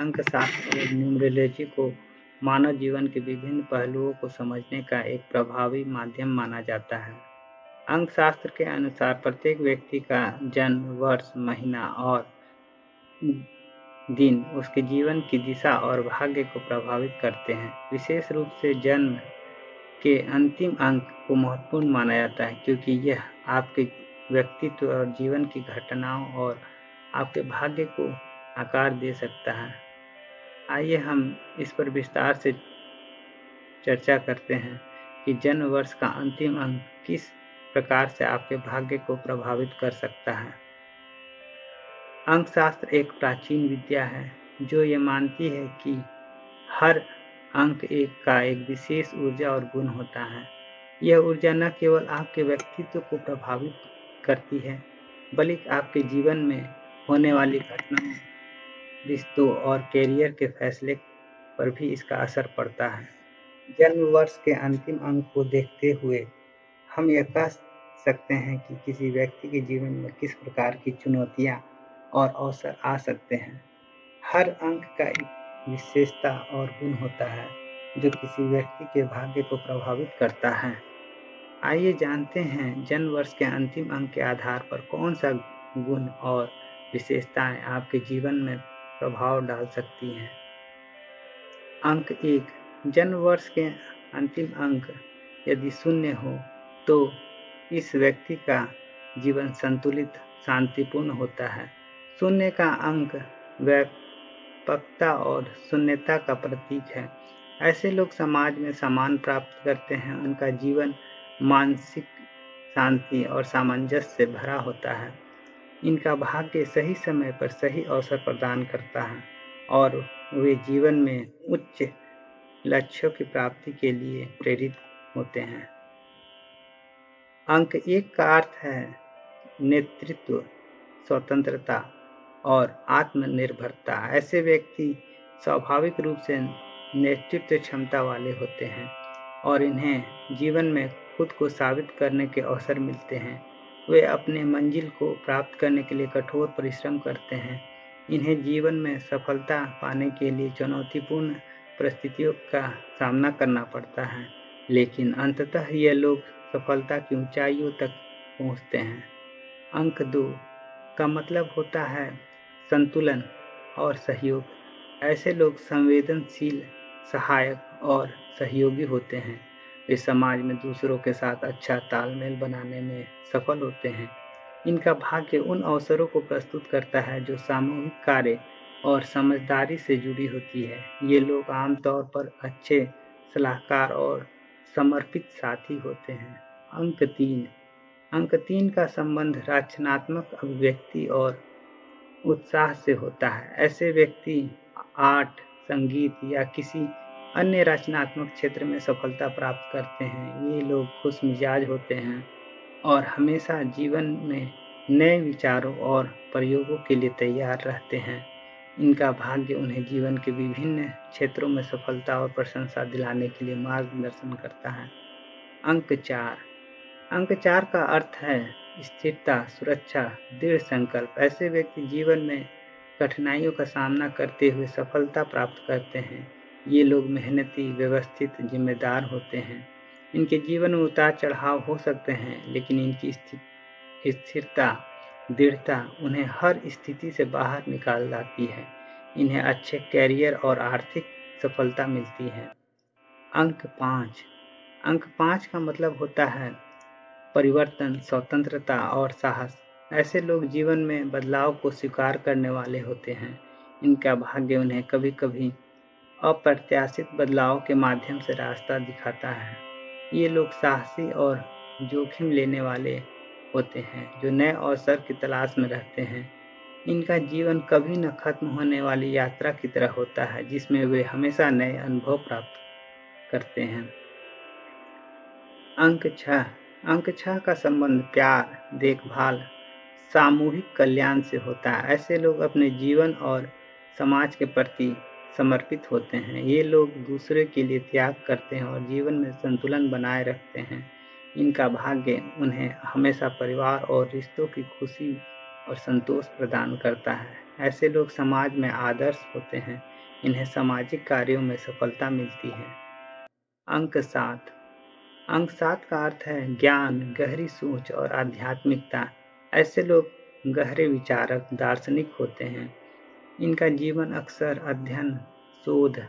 अंकशास्त्र और न्यूमरोलॉजी को मानव जीवन के विभिन्न पहलुओं को समझने का एक प्रभावी माध्यम माना जाता है। अंकशास्त्र के अनुसार प्रत्येक व्यक्ति का जन्म, वर्ष, महीना और दिन उसके जीवन की दिशा और भाग्य को प्रभावित करते हैं। विशेष रूप से जन्म के अंतिम अंक को महत्वपूर्ण माना जाता है, क्योंकि यह आपके व्यक्तित्व और जीवन की घटनाओं और आपके भाग्य को आकार दे सकता है। आइए हम इस पर विस्तार से चर्चा करते हैं कि जन्म वर्ष का अंतिम अंक किस प्रकार से आपके भाग्य को प्रभावित कर सकता है। अंकशास्त्र एक प्राचीन विद्या है जो ये मानती है कि हर अंक का एक विशेष ऊर्जा और गुण होता है। यह ऊर्जा न केवल आपके व्यक्तित्व को प्रभावित करती है, बल्कि आपके जीवन में होने वाली घटनाओं, रिश्तों और कैरियर के फैसले पर भी इसका असर पड़ता है। जन्म वर्ष के अंतिम अंक को देखते हुए हम यह कह सकते हैं कि किसी व्यक्ति के जीवन में किस प्रकार की चुनौतियां और अवसर आ सकते हैं। हर अंक का एक विशेषता और गुण होता है जो किसी व्यक्ति के भाग्य को प्रभावित करता है। आइए जानते हैं जन्म वर्ष के अंतिम अंक के आधार पर कौन सा गुण और विशेषताएं आपके जीवन में प्रभाव डाल सकती हैं। अंक 1, जन्म वर्ष के अंतिम अंक यदि 0 हो तो इस व्यक्ति का जीवन संतुलित, शांतिपूर्ण होता है। 0 का अंक व्यापकता और शून्यता का प्रतीक है। ऐसे लोग समाज में सम्मान प्राप्त करते हैं। उनका जीवन मानसिक शांति और सामंजस्य से भरा होता है। इनका भाग्य सही समय पर सही अवसर प्रदान करता है और वे जीवन में उच्च लक्ष्यों की प्राप्ति के लिए प्रेरित होते हैं। अंक 1 का अर्थ है नेतृत्व, स्वतंत्रता और आत्मनिर्भरता। ऐसे व्यक्ति स्वाभाविक रूप से नेतृत्व क्षमता वाले होते हैं और इन्हें जीवन में खुद को साबित करने के अवसर मिलते हैं। वे अपने मंजिल को प्राप्त करने के लिए कठोर परिश्रम करते हैं। इन्हें जीवन में सफलता पाने के लिए चुनौतीपूर्ण परिस्थितियों का सामना करना पड़ता है, लेकिन अंततः ये लोग सफलता की ऊंचाइयों तक पहुंचते हैं। अंक 2 का मतलब होता है संतुलन और सहयोग। ऐसे लोग संवेदनशील, सहायक और सहयोगी होते हैं। वे समाज में दूसरों के साथ अच्छा तालमेल बनाने में सफल होते हैं। इनका भाग्य उन अवसरों को प्रस्तुत करता है जो सामूहिक कार्य और समझदारी से जुड़ी होती है। ये लोग आमतौर पर अच्छे सलाहकार और समर्पित साथी होते हैं। अंक 3 का संबंध रचनात्मक अभिव्यक्ति और उत्साह से होता है। ऐसे व्यक्ति आर्ट, संगीत या किसी अन्य रचनात्मक क्षेत्र में सफलता प्राप्त करते हैं। ये लोग खुशमिजाज होते हैं और हमेशा जीवन में नए विचारों और प्रयोगों के लिए तैयार रहते हैं। इनका भाग्य उन्हें जीवन के विभिन्न क्षेत्रों में सफलता और प्रशंसा दिलाने के लिए मार्गदर्शन करता है। अंक 4 का अर्थ है स्थिरता, सुरक्षा, दृढ़ संकल्प। ऐसे व्यक्ति जीवन में कठिनाइयों का सामना करते हुए सफलता प्राप्त करते हैं। ये लोग मेहनती, व्यवस्थित, जिम्मेदार होते हैं। इनके जीवन में उतार चढ़ाव हो सकते हैं, लेकिन इनकी स्थिरता, दृढ़ता उन्हें हर स्थिति से बाहर निकाल लाती है। इन्हें अच्छे कैरियर और आर्थिक सफलता मिलती है। अंक 5 का मतलब होता है परिवर्तन, स्वतंत्रता और साहस। ऐसे लोग जीवन में बदलाव को स्वीकार करने वाले होते हैं। इनका भाग्य उन्हें कभी कभी अप्रत्याशित बदलाव के माध्यम से रास्ता दिखाता है। ये लोग साहसी और जोखिम लेने वाले होते हैं जो नए अवसर की तलाश में रहते हैं। इनका जीवन कभी न खत्म होने वाली यात्रा की तरह होता है, जिसमें वे हमेशा नए अनुभव प्राप्त करते हैं। अंक 6 का संबंध प्यार, देखभाल, सामूहिक कल्याण से होता है। ऐसे लोग अपने जीवन और समाज के प्रति समर्पित होते हैं। ये लोग दूसरे के लिए त्याग करते हैं और जीवन में संतुलन बनाए रखते हैं। इनका भाग्य उन्हें हमेशा परिवार और रिश्तों की खुशी और संतोष प्रदान करता है। ऐसे लोग समाज में आदर्श होते हैं। इन्हें सामाजिक कार्यों में सफलता मिलती है। अंक 7। अंक 7 का अर्थ है ज्ञान, गहरी सोच और आध्यात्मिकता। ऐसे लोग गहरे विचारक, दार्शनिक होते हैं। इनका जीवन अक्सर अध्ययन, शोध,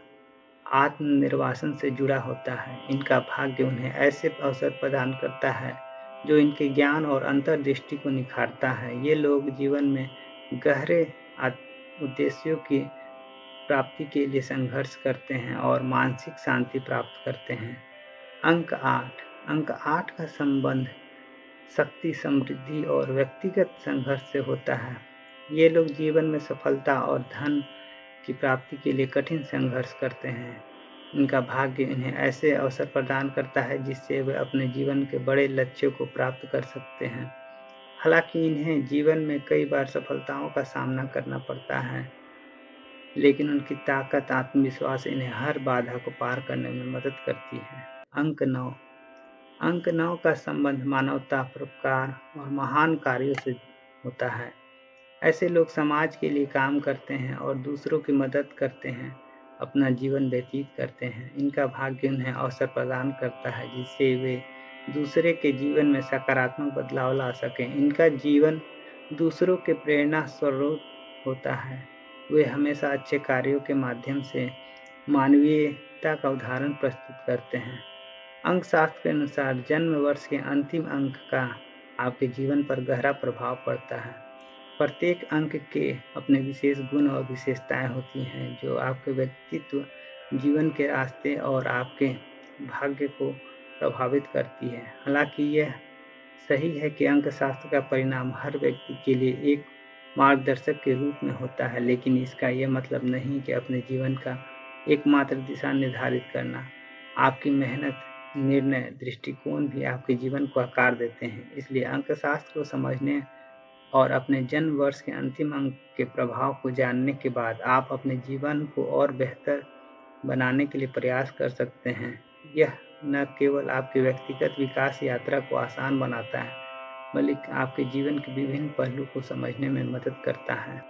आत्मनिर्वासन से जुड़ा होता है। इनका भाग्य उन्हें ऐसे अवसर प्रदान करता है जो इनके ज्ञान और अंतर्दृष्टि को निखारता है। ये लोग जीवन में गहरे उद्देश्यों की प्राप्ति के लिए संघर्ष करते हैं और मानसिक शांति प्राप्त करते हैं। अंक 8। अंक 8 का संबंध शक्ति, समृद्धि और व्यक्तिगत संघर्ष से होता है। ये लोग जीवन में सफलता और धन की प्राप्ति के लिए कठिन संघर्ष करते हैं। इनका भाग्य इन्हें ऐसे अवसर प्रदान करता है जिससे वे अपने जीवन के बड़े लक्ष्यों को प्राप्त कर सकते हैं। हालांकि इन्हें जीवन में कई बार सफलताओं का सामना करना पड़ता है, लेकिन उनकी ताकत, आत्मविश्वास इन्हें हर बाधा को पार करने में मदद करती है। अंक 9। अंक 9 का संबंध मानवता, परोपकार और महान कार्यों से होता है। ऐसे लोग समाज के लिए काम करते हैं और दूसरों की मदद करते हैं, अपना जीवन व्यतीत करते हैं। इनका भाग्य उन्हें अवसर प्रदान करता है जिससे वे दूसरे के जीवन में सकारात्मक बदलाव ला सकें। इनका जीवन दूसरों के प्रेरणा स्रोत होता है। वे हमेशा अच्छे कार्यों के माध्यम से मानवीयता का उदाहरण प्रस्तुत करते हैं। अंक शास्त्र के अनुसार जन्म वर्ष के अंतिम अंक का आपके जीवन पर गहरा प्रभाव पड़ता है। प्रत्येक अंक के अपने विशेष गुण और विशेषताएं होती हैं जो आपके व्यक्तित्व, जीवन के रास्ते और आपके भाग्य को प्रभावित करती है। हालांकि यह सही है कि अंक शास्त्र का परिणाम हर व्यक्ति के लिए एक मार्गदर्शक के रूप में होता है, लेकिन इसका यह मतलब नहीं कि अपने जीवन का एकमात्र दिशा निर्धारित करना। आपकी मेहनत, निर्णय, दृष्टिकोण भी आपके जीवन को आकार देते हैं। इसलिए अंकशास्त्र को समझने और अपने जन्म वर्ष के अंतिम अंक के प्रभाव को जानने के बाद आप अपने जीवन को और बेहतर बनाने के लिए प्रयास कर सकते हैं। यह न केवल आपके व्यक्तिगत विकास यात्रा को आसान बनाता है, बल्कि आपके जीवन के विभिन्न पहलू को समझने में मदद करता है।